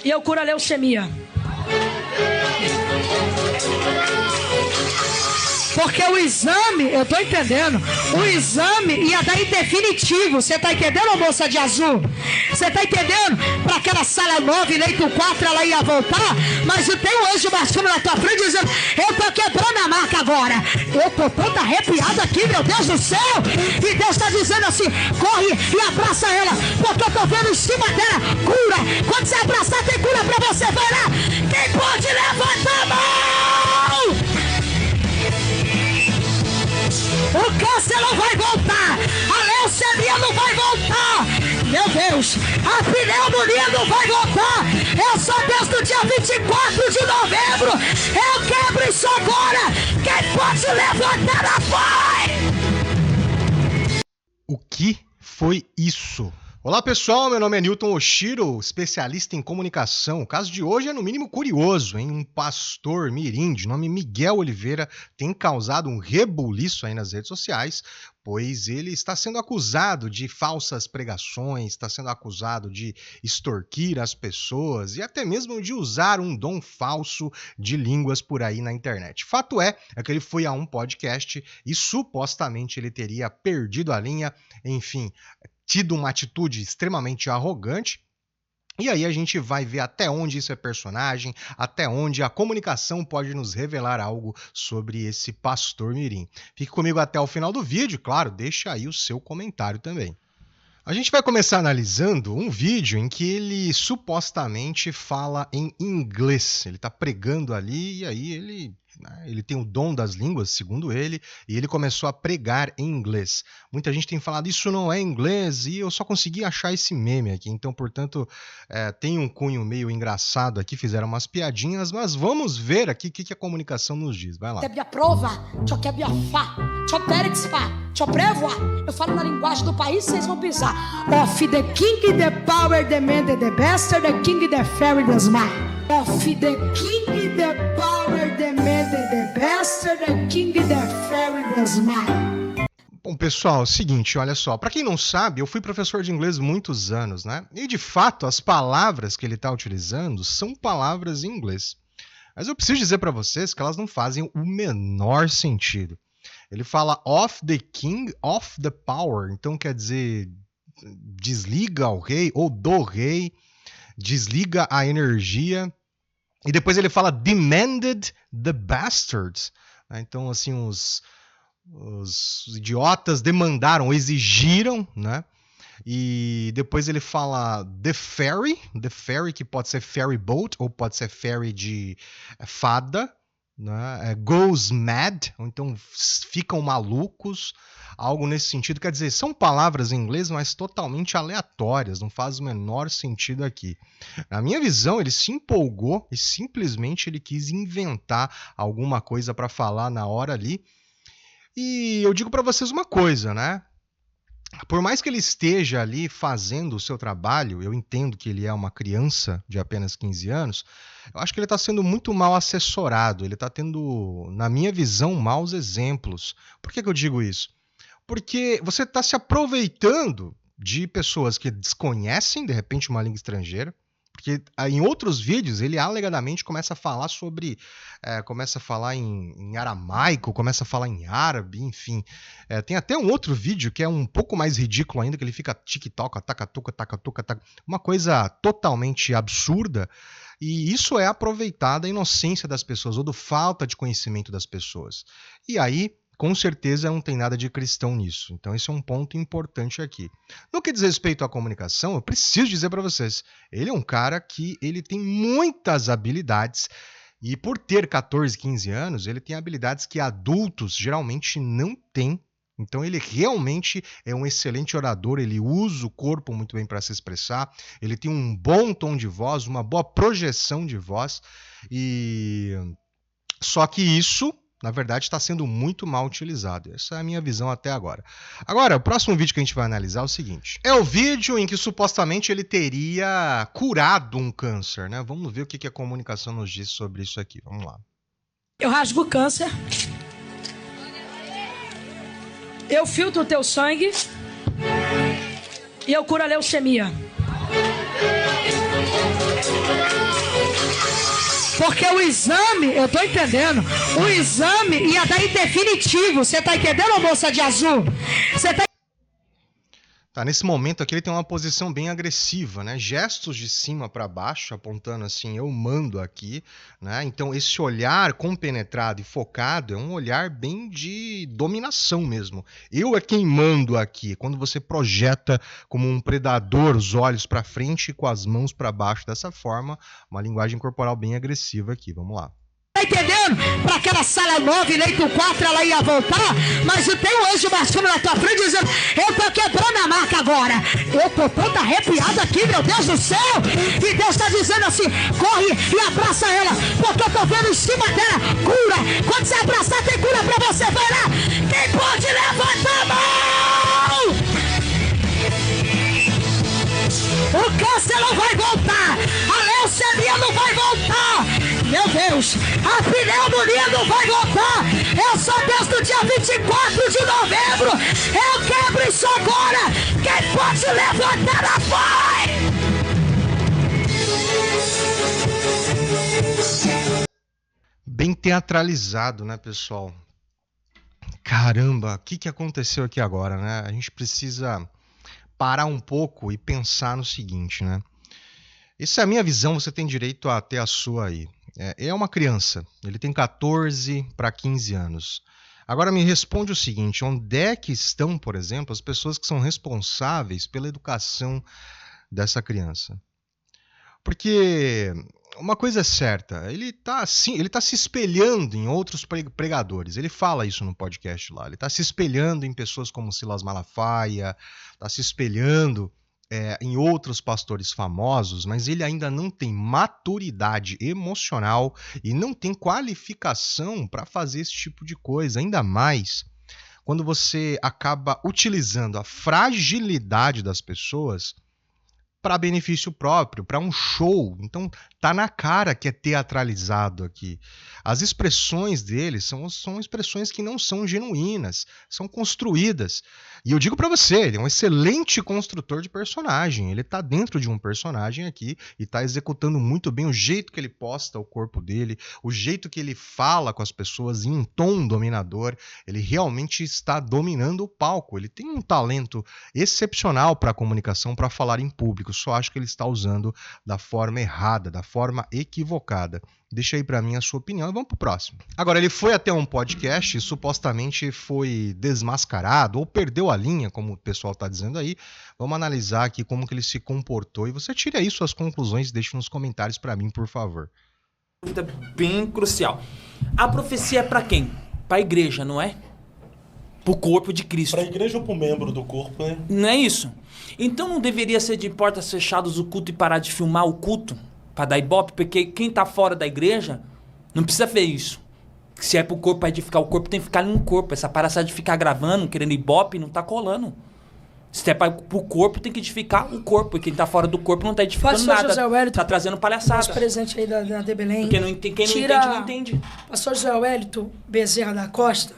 E eu curo a leucemia. Porque o exame, eu tô entendendo, o exame ia dar em definitivo. Você tá entendendo, moça de azul? Você tá entendendo? Para aquela sala 9, leito 4, ela ia voltar. Mas tem um anjo marchando na tua frente dizendo: eu tô quebrando a marca agora. Eu tô toda arrepiada aqui, meu Deus do céu. E Deus tá dizendo assim: corre e abraça ela, porque eu tô vendo em cima dela cura. Quando você abraçar, tem cura pra você. Vai lá, quem pode levantar a mão? O câncer não vai voltar, a leucemia não vai voltar, meu Deus, a pneumonia não vai voltar. Eu sou Deus do dia 24 de novembro, eu quebro isso agora. Quem pode levantar a voz? O que foi isso? Olá pessoal, meu nome é Newton Oshiro, especialista em comunicação. O caso de hoje é no mínimo curioso, hein? Um pastor mirim de nome Miguel Oliveira tem causado um rebuliço aí nas redes sociais, pois ele está sendo acusado de falsas pregações, está sendo acusado de extorquir as pessoas e até mesmo de usar um dom falso de línguas por aí na internet. Fato é que ele foi a um podcast e supostamente ele teria perdido a linha, enfim, tido uma atitude extremamente arrogante. E aí a gente vai ver até onde isso é personagem, até onde a comunicação pode nos revelar algo sobre esse pastor mirim. Fique comigo até o final do vídeo, claro, deixa aí o seu comentário também. A gente vai começar analisando um vídeo em que ele supostamente fala em inglês. Ele está pregando ali e aí ele tem o dom das línguas, segundo ele, e ele começou a pregar em inglês. Muita gente tem falado, isso não é inglês, e eu só consegui achar esse meme aqui. Então, portanto, tem um cunho meio engraçado aqui, fizeram umas piadinhas, mas vamos ver aqui o que a comunicação nos diz. Vai lá. Eu falo na linguagem do país, vocês vão pisar. Of the king, the power, the man, the bastard, the king, the fairy, the smart. Of the king, the power, the man, the bastard, the king, the fairy, the smart. Bom, pessoal, é o seguinte, olha só. Para quem não sabe, eu fui professor de inglês muitos anos, né? E, de fato, as palavras que ele está utilizando são palavras em inglês. Mas eu preciso dizer para vocês que elas não fazem o menor sentido. Ele fala of the king, of the power. Então, quer dizer, desliga o rei ou do rei, desliga a energia. E depois ele fala demanded the bastards. Então, assim, os idiotas demandaram, exigiram, né? E depois ele fala the ferry que pode ser ferry boat ou pode ser ferry de fada, né? Goes mad, ou então ficam malucos, algo nesse sentido. Quer dizer, são palavras em inglês, mas totalmente aleatórias, não faz o menor sentido aqui. Na minha visão, ele se empolgou e simplesmente ele quis inventar alguma coisa para falar na hora ali. E eu digo para vocês uma coisa, né? Por mais que ele esteja ali fazendo o seu trabalho, eu entendo que ele é uma criança de apenas 15 anos, eu acho que ele está sendo muito mal assessorado, ele está tendo, na minha visão, maus exemplos. Por que eu digo isso? Porque você está se aproveitando de pessoas que desconhecem, de repente, uma língua estrangeira, porque em outros vídeos ele alegadamente começa a falar sobre, começa a falar em aramaico, começa a falar em árabe, enfim. Tem até um outro vídeo que é um pouco mais ridículo ainda, que ele fica tic-toc, taca-tuca, taca-tuca, uma coisa totalmente absurda. E isso é aproveitar da inocência das pessoas ou da falta de conhecimento das pessoas. E aí, com certeza não tem nada de cristão nisso. Então esse é um ponto importante aqui. No que diz respeito à comunicação, eu preciso dizer para vocês, ele é um cara que ele tem muitas habilidades e por ter 14, 15 anos, ele tem habilidades que adultos geralmente não têm. Então ele realmente é um excelente orador, ele usa o corpo muito bem para se expressar, ele tem um bom tom de voz, uma boa projeção de voz, só que isso, na verdade, está sendo muito mal utilizado. Essa é a minha visão até agora. Agora, o próximo vídeo que a gente vai analisar é o seguinte. É o vídeo em que supostamente ele teria curado um câncer, né? Vamos ver o que a comunicação nos diz sobre isso aqui. Vamos lá. Eu rasgo o câncer. Eu filtro o teu sangue. E eu curo a leucemia. Porque o exame, eu tô entendendo, o exame ia dar em definitivo. Você tá entendendo, moça de azul? Você tá... Tá, nesse momento aqui ele tem uma posição bem agressiva, né? Gestos de cima para baixo, apontando assim, eu mando aqui, né? Então esse olhar compenetrado e focado é um olhar bem de dominação mesmo. Eu é quem mando aqui. Quando você projeta como um predador os olhos para frente e com as mãos para baixo dessa forma, uma linguagem corporal bem agressiva aqui. Vamos lá. Tá entendendo? Para aquela sala 9, leito 4, ela ia voltar, mas tem um anjo marchando na tua frente dizendo, eu tô quebrando a marca agora. Eu tô todo arrepiado aqui, meu Deus do céu. E Deus tá dizendo assim, corre e abraça ela, porque eu tô vendo em cima dela cura. Quando você abraçar, tem cura pra você. Vai lá, quem pode levantar a mão? O câncer não vai voltar, a leucemia não vai voltar. Meu Deus, a pneumonia não vai voltar. Eu sou Deus do dia 24 de novembro. Eu quebro isso agora. Quem pode levantar a voz? Bem teatralizado, né, pessoal? Caramba, o que aconteceu aqui agora, né? A gente precisa parar um pouco e pensar no seguinte, né? Essa é a minha visão, você tem direito a ter a sua aí. É uma criança, ele tem 14 para 15 anos. Agora me responde o seguinte, onde é que estão, por exemplo, as pessoas que são responsáveis pela educação dessa criança? Porque uma coisa é certa, ele tá se espelhando em outros pregadores, ele fala isso no podcast lá, ele está se espelhando em pessoas como Silas Malafaia, está se espelhando em outros pastores famosos, mas ele ainda não tem maturidade emocional e não tem qualificação para fazer esse tipo de coisa, ainda mais quando você acaba utilizando a fragilidade das pessoas para benefício próprio, para um show. Então tá na cara que é teatralizado aqui. As expressões dele são expressões que não são genuínas, são construídas. E eu digo para você, ele é um excelente construtor de personagem. Ele tá dentro de um personagem aqui e tá executando muito bem o jeito que ele posta o corpo dele, o jeito que ele fala com as pessoas em um tom dominador. Ele realmente está dominando o palco. Ele tem um talento excepcional para a comunicação, para falar em público. Só acho que ele está usando da forma errada, da forma equivocada. Deixa aí pra mim a sua opinião e vamos pro próximo. Agora, ele foi até um podcast e supostamente foi desmascarado ou perdeu a linha, como o pessoal tá dizendo aí. Vamos analisar aqui como que ele se comportou e você tira aí suas conclusões e deixa nos comentários pra mim, por favor. Dúvida bem crucial. A profecia é pra quem? Pra igreja, não é? Pro corpo de Cristo. Pra igreja ou pro membro do corpo, né? Não é isso? Então não deveria ser de portas fechadas o culto e parar de filmar o culto? Pra dar ibope? Porque quem tá fora da igreja não precisa ver isso. Se é pro corpo pra edificar o corpo, tem que ficar no corpo. Essa palhaçada de ficar gravando, querendo ibope, não tá colando. Se é pro corpo, tem que edificar o corpo. E quem tá fora do corpo não tá edificando Pastor nada. José Wellington, tá trazendo palhaçada. nosso presente aí da De Belém. Quem não entende, não entende. Pastor José Wellington Bezerra da Costa.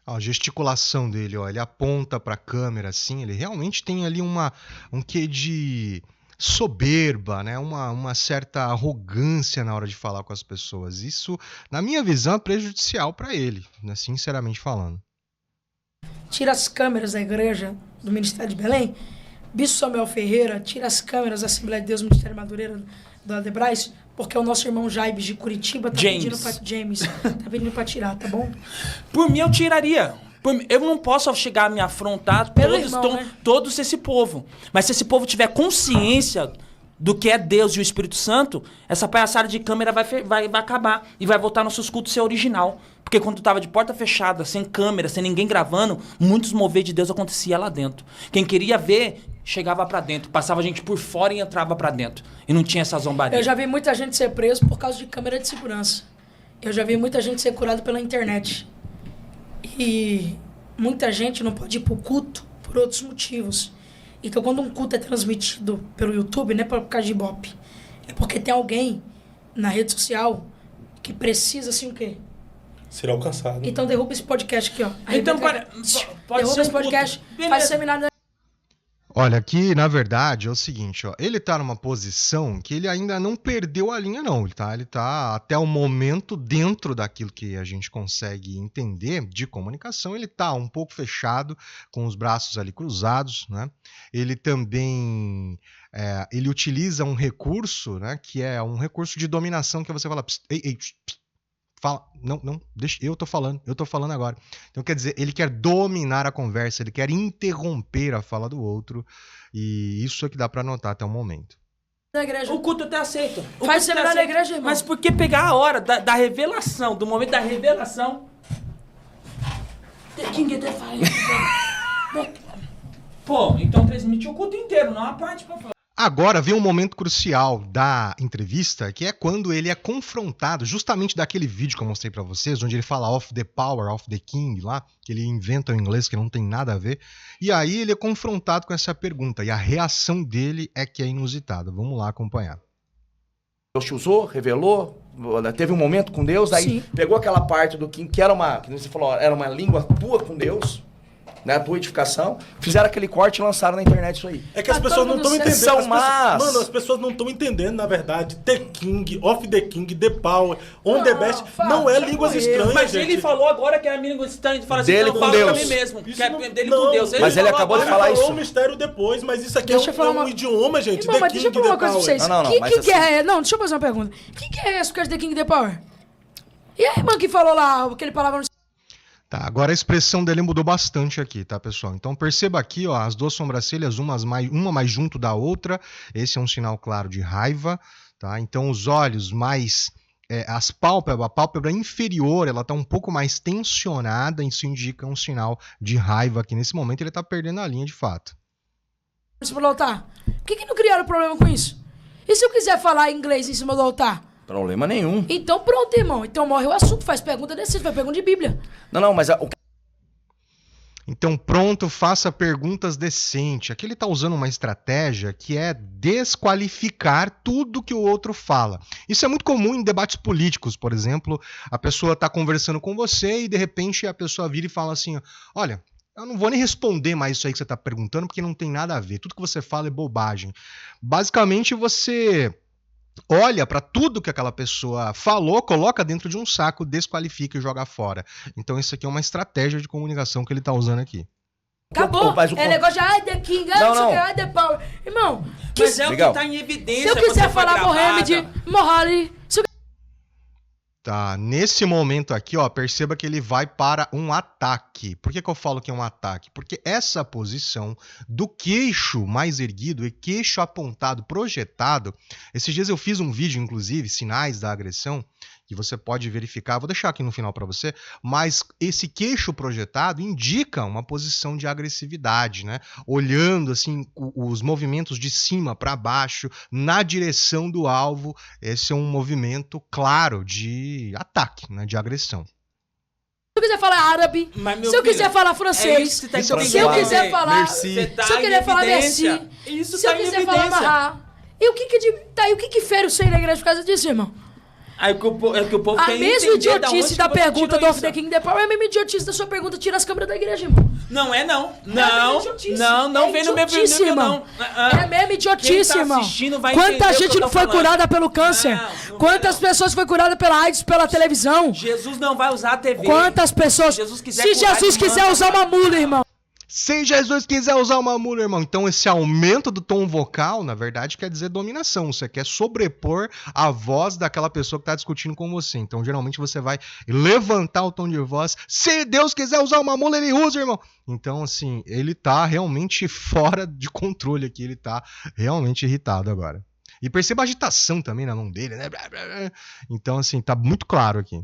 A gesticulação dele, ó, ele aponta para a câmera assim, ele realmente tem ali um quê de soberba, né? Uma certa arrogância na hora de falar com as pessoas. Isso, na minha visão, é prejudicial para ele, né? Sinceramente falando. Tira as câmeras da igreja do Ministério de Belém. Bispo Samuel Ferreira, tira as câmeras da Assembleia de Deus do Ministério Madureira do Adebrais, porque o nosso irmão Jaibes de Curitiba tá pedindo pra tirar, tá bom? Por mim, eu tiraria. Eu não posso chegar a me afrontar todos esse povo. Mas se esse povo tiver consciência do que é Deus e o Espírito Santo, essa palhaçada de câmera vai acabar. E vai voltar nossos cultos ser original. Porque quando tava de porta fechada, sem câmera, sem ninguém gravando, muitos mover de Deus acontecia lá dentro. Quem queria ver, chegava pra dentro. Passava gente por fora e entrava pra dentro. E não tinha essa zombaria. Eu já vi muita gente ser preso por causa de câmera de segurança. Eu já vi muita gente ser curada pela internet. E muita gente não pode ir pro culto por outros motivos. Então, quando um culto é transmitido pelo YouTube, não é por causa de ibope. É porque tem alguém na rede social que precisa, assim, o quê? Ser alcançado. Então, derruba esse podcast aqui, ó. Então, pode derruba ser esse podcast, faz seminário. Olha, aqui, na verdade, é o seguinte, ó, ele tá numa posição que ele ainda não perdeu a linha, não. Ele tá até o momento dentro daquilo que a gente consegue entender de comunicação, ele tá um pouco fechado, com os braços ali cruzados, né? Ele também, ele utiliza um recurso, né, que é um recurso de dominação, que você fala, psst, ei, psst, fala, não, deixa, eu tô falando agora. Então, quer dizer, ele quer dominar a conversa, ele quer interromper a fala do outro, e isso é que dá pra notar até o momento. Na igreja. O culto até aceito. Faz seminário na igreja, irmão. Mas por que pegar a hora da revelação, do momento da revelação? The King of the Fire. Pô, então transmite o culto inteiro, não a parte pra falar. Agora vem um momento crucial da entrevista, que é quando ele é confrontado, justamente daquele vídeo que eu mostrei pra vocês, onde ele fala of the power, of the king, lá, que ele inventa em inglês, que não tem nada a ver. E aí ele é confrontado com essa pergunta, e a reação dele é que é inusitada. Vamos lá acompanhar. Deus te usou, revelou, teve um momento com Deus, aí Sim. pegou aquela parte do King, que era que você falou, era uma língua tua com Deus, né, a tua edificação, fizeram aquele corte e lançaram na internet isso aí. É que as pessoas não estão entendendo. Mas... As pessoas não estão entendendo, na verdade. The King, of the King, the power, on the best, não é línguas estranhas, Mas gente. ele falou agora que era língua estranha, de falar assim, Dele não, com fala Deus. pra mim mesmo, Isso que é não- dele não, com Deus. mas ele falou acabou de agora. falar Ele falou isso. um mistério depois, mas isso aqui Deixa eu falar é um uma- idioma, gente. Irmão, The mas King, deixa eu falar uma the coisa pra power. vocês. Não, mas Que assim- é? Não, deixa eu fazer uma pergunta. Quem que é esse por causa de The King the Power? E a irmã que falou lá, aquele palavra no... Tá, agora a expressão dele mudou bastante aqui, tá, pessoal? Então perceba aqui, ó, as duas sobrancelhas, uma mais junto da outra. Esse é um sinal claro de raiva, tá? Então os olhos mais... a pálpebra inferior, ela tá um pouco mais tensionada, isso indica um sinal de raiva aqui. Nesse momento ele tá perdendo a linha de fato. em cima do altar. Por que não criaram problema com isso? E se eu quiser falar inglês em cima do altar? Problema nenhum. Então pronto, irmão. Então morre o assunto, faz pergunta decente, faz pergunta de Bíblia. Não, mas Então pronto, faça perguntas decentes. Aqui ele tá usando uma estratégia que é desqualificar tudo que o outro fala. Isso é muito comum em debates políticos, por exemplo. A pessoa tá conversando com você e de repente a pessoa vira e fala assim, olha... Eu não vou nem responder mais isso aí que você está perguntando, porque não tem nada a ver. Tudo que você fala é bobagem. Basicamente, você olha para tudo que aquela pessoa falou, coloca dentro de um saco, desqualifica e joga fora. Então, isso aqui é uma estratégia de comunicação que ele está usando aqui. Acabou. Mas É negócio de The King, Não. The Power. Irmão, Mas é o Legal. que tá em evidência. se eu quando quiser você foi falar gravada. Mohamed, Mohali, se eu Tá, nesse momento aqui, ó, perceba que ele vai para um ataque. Por que eu falo que é um ataque? Porque essa posição do queixo mais erguido e queixo apontado, projetado, esses dias eu fiz um vídeo, inclusive, sinais da agressão, que você pode verificar, vou deixar aqui no final para você, mas esse queixo projetado indica uma posição de agressividade, né? Olhando assim os movimentos de cima para baixo, na direção do alvo, esse é um movimento claro de ataque, né? De agressão. quiser falar árabe, Mas, meu se eu filho, quiser falar é francês, isso que você tá se eu entendendo. quiser falar... Merci. Você tá se eu em quiser falar evidência. merci, Isso se eu tá em quiser falar evidência. marrar, e o que que fere o seio da igreja por causa disso, irmão? Aí que o povo A quer mesma entender idiotice da onde que você pergunta tirou do Of isso. the King the Power é a mesma idiotice da sua pergunta, tira as câmeras da igreja, irmão. Não é não. É idiotice. Não É vem no meu idiotice, nível, irmão. não. É a mesma idiotice, Quem tá irmão. assistindo vai entender Quanta o que gente eu não tô foi falando. curada pelo câncer? Não Quantas vai, não. pessoas foi curada pela AIDS pela televisão? Jesus não vai usar a TV. Quantas pessoas... Se Jesus quiser Se curar, Jesus ele quiser manda. usar uma mula, irmão. Se Jesus quiser usar uma mula, irmão, então esse aumento do tom vocal, na verdade, quer dizer dominação. Você quer sobrepor a voz daquela pessoa que está discutindo com você. Então, geralmente, você vai levantar o tom de voz. Se Deus quiser usar uma mula, ele usa, irmão. Então, assim, ele tá realmente fora de controle aqui. Ele tá realmente irritado agora. E perceba a agitação também na mão dele, né? Então, assim, tá muito claro aqui.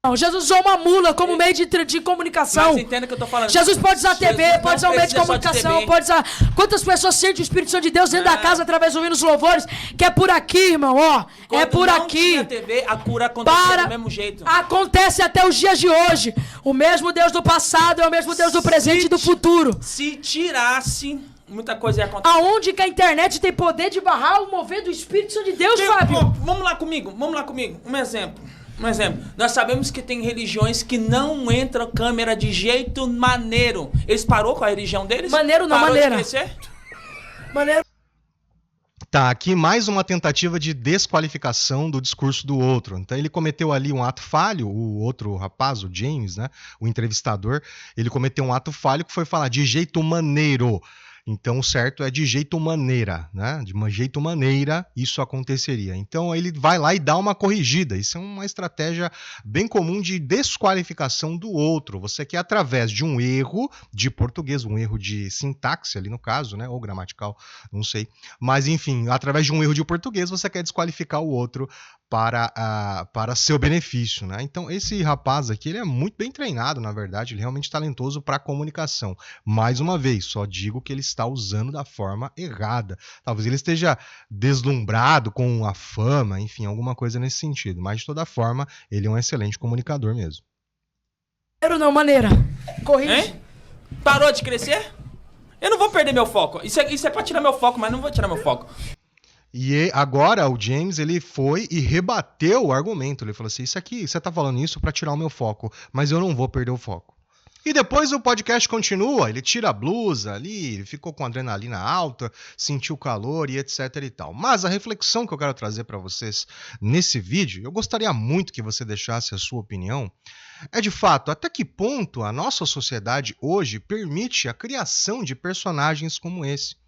Não, Jesus usou uma mula como meio de comunicação. Mas entenda o que eu tô falando. Jesus pode usar TV, Jesus pode usar não um meio de precisa só de comunicação, TV. pode usar... Quantas pessoas sentem o Espírito Santo de Deus dentro da casa através do hino dos louvores? Que é por aqui, irmão, ó. Quando é por não aqui. tinha TV, a cura acontecia Para... do mesmo jeito. Acontece até os dias de hoje. O mesmo Deus do passado é o mesmo Deus do presente e do futuro. Se tirasse, muita coisa ia acontecer. Aonde que a internet tem poder de barrar o mover do Espírito Santo de Deus, Fábio? Ó, vamos lá comigo. Um exemplo. Nós sabemos que tem religiões que não entram câmera de jeito maneiro. Eles parou com a religião deles? Maneiro não, Parou maneira. De crescer? Maneiro. Tá, aqui mais uma tentativa de desqualificação do discurso do outro. Então ele cometeu ali um ato falho, o outro rapaz, o James, né, o entrevistador, ele cometeu um ato falho que foi falar de jeito maneiro. Então o certo é de jeito maneira, né? De jeito maneira isso aconteceria. Então ele vai lá e dá uma corrigida. Isso é uma estratégia bem comum de desqualificação do outro. Você quer, através de um erro de português, um erro de sintaxe ali no caso, né? Ou gramatical, não sei. Mas enfim, através de um erro de português, você quer desqualificar o outro para seu benefício, né? Então esse rapaz aqui, ele é muito bem treinado, na verdade, ele é realmente talentoso para comunicação. Mais uma vez, só digo que ele está usando da forma errada. Talvez ele esteja deslumbrado com a fama, enfim, alguma coisa nesse sentido. Mas de toda forma, ele é um excelente comunicador mesmo. Não, maneira. Corrige. Hein? Parou de crescer? Eu não vou perder meu foco. Isso é pra tirar meu foco, mas não vou tirar meu foco. E agora o James, ele foi e rebateu o argumento. Ele falou assim, isso aqui, você tá falando isso para tirar o meu foco, mas eu não vou perder o foco. E depois o podcast continua, ele tira a blusa ali, ele ficou com adrenalina alta, sentiu calor e etc e tal. Mas a reflexão que eu quero trazer para vocês nesse vídeo, eu gostaria muito que você deixasse a sua opinião, é de fato, até que ponto a nossa sociedade hoje permite a criação de personagens como esse.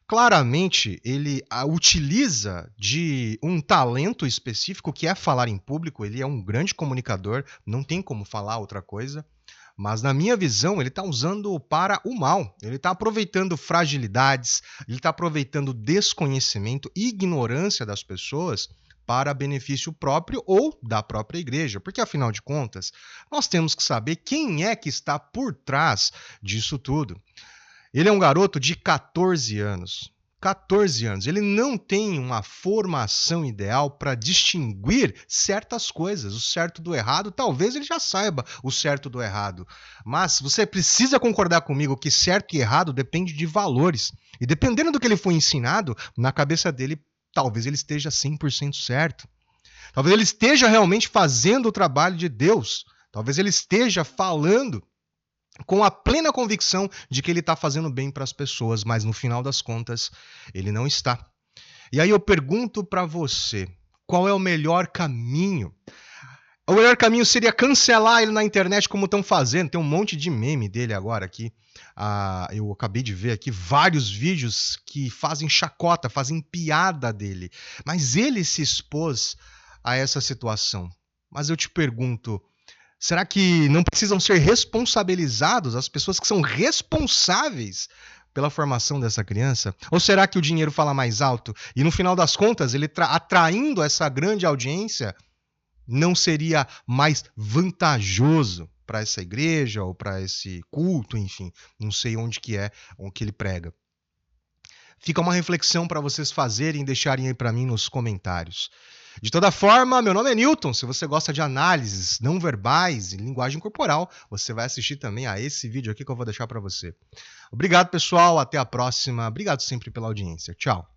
Claramente, ele utiliza de um talento específico, que é falar em público. Ele é um grande comunicador, não tem como falar outra coisa. Mas, na minha visão, ele está usando para o mal. Ele está aproveitando fragilidades, ele está aproveitando desconhecimento, ignorância das pessoas para benefício próprio ou da própria igreja. Porque, afinal de contas, nós temos que saber quem é que está por trás disso tudo. Ele é um garoto de 14 anos. 14 anos. Ele não tem uma formação ideal para distinguir certas coisas, o certo do errado. Talvez ele já saiba o certo do errado. Mas você precisa concordar comigo que certo e errado depende de valores. E dependendo do que ele foi ensinado, na cabeça dele, talvez ele esteja 100% certo. Talvez ele esteja realmente fazendo o trabalho de Deus. Talvez ele esteja falando com a plena convicção de que ele está fazendo bem para as pessoas, mas no final das contas, ele não está. E aí eu pergunto para você, qual é o melhor caminho? O melhor caminho seria cancelar ele na internet como estão fazendo. Tem um monte de meme dele agora aqui. Eu acabei de ver aqui vários vídeos que fazem chacota, fazem piada dele. Mas ele se expôs a essa situação. Mas eu te pergunto, será que não precisam ser responsabilizados as pessoas que são responsáveis pela formação dessa criança? Ou será que o dinheiro fala mais alto? E no final das contas, ele atraindo essa grande audiência, não seria mais vantajoso para essa igreja ou para esse culto, enfim, não sei onde que é, o que ele prega. Fica uma reflexão para vocês fazerem e deixarem aí para mim nos comentários. De toda forma, meu nome é Newton. Se você gosta de análises não verbais e linguagem corporal, você vai assistir também a esse vídeo aqui que eu vou deixar para você. Obrigado, pessoal. Até a próxima. Obrigado sempre pela audiência. Tchau.